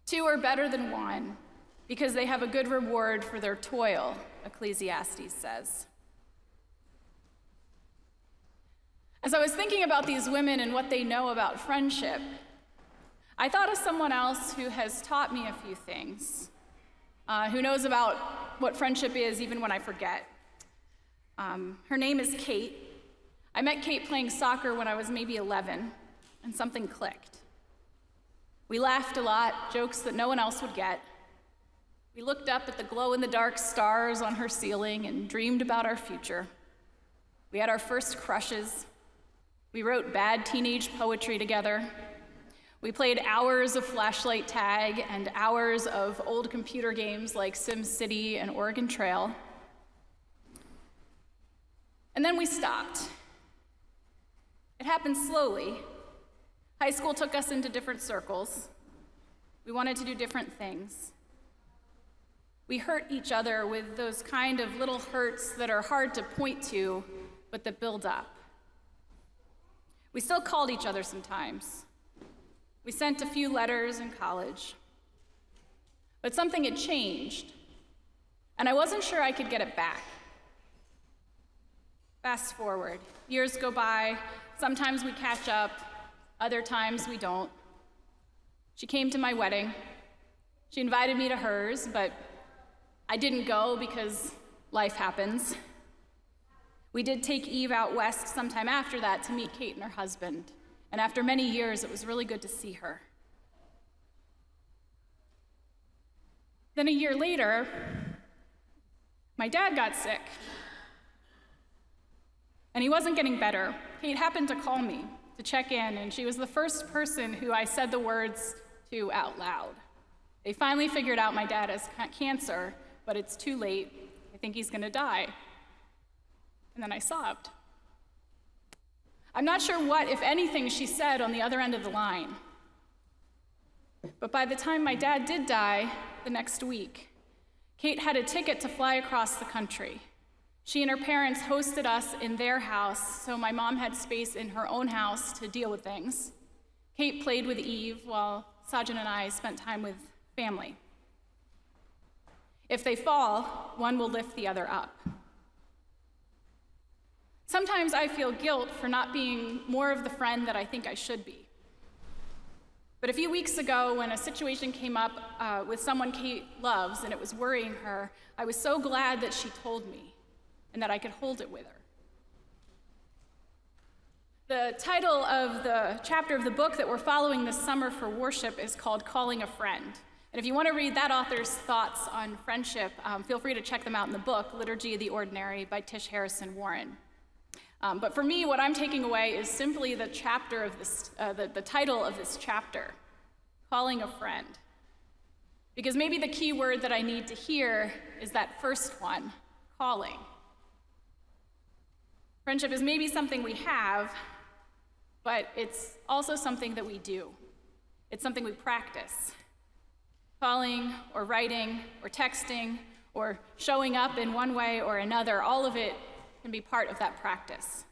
Two are better than one because they have a good reward for their toil, Ecclesiastes says. As I was thinking about these women and what they know about friendship, I thought of someone else who has taught me a few things, who knows about what friendship is even when I forget. Her name is Kate. I met Kate playing soccer when I was maybe 11, and something clicked. We laughed a lot, jokes that no one else would get. We looked up at the glow-in-the-dark stars on her ceiling and dreamed about our future. We had our first crushes. We wrote bad teenage poetry together. We played hours of flashlight tag and hours of old computer games like SimCity and Oregon Trail. And then we stopped. It happened slowly. High school took us into different circles. We wanted to do different things. We hurt each other with those kind of little hurts that are hard to point to, but that build up. We still called each other sometimes. We sent a few letters in college. But something had changed, and I wasn't sure I could get it back. Fast forward, years go by, sometimes we catch up, other times we don't. She came to my wedding. She invited me to hers, but I didn't go because life happens. We did take Eve out west sometime after that to meet Kate and her husband, and after many years, it was really good to see her. Then a year later, my dad got sick, and he wasn't getting better. Kate happened to call me to check in, and she was the first person who I said the words to out loud. They finally figured out my dad has cancer, but it's too late. I think he's gonna die. And then I sobbed. I'm not sure what, if anything, she said on the other end of the line. But by the time my dad did die, the next week, Kate had a ticket to fly across the country. She and her parents hosted us in their house, so my mom had space in her own house to deal with things. Kate played with Eve while Sajjan and I spent time with family. If they fall, one will lift the other up. Sometimes I feel guilt for not being more of the friend that I think I should be. But a few weeks ago, when a situation came up with someone Kate loves and it was worrying her, I was so glad that she told me and that I could hold it with her. The title of the chapter of the book that we're following this summer for worship is called Calling a Friend. And if you want to read that author's thoughts on friendship, feel free to check them out in the book, Liturgy of the Ordinary by Tish Harrison Warren. But for me, what I'm taking away is simply the chapter of this, the title of this chapter, Calling a Friend. Because maybe the key word that I need to hear is that first one, calling. Friendship is maybe something we have, but it's also something that we do. It's something we practice. Calling or writing or texting or showing up in one way or another, all of it can be part of that practice.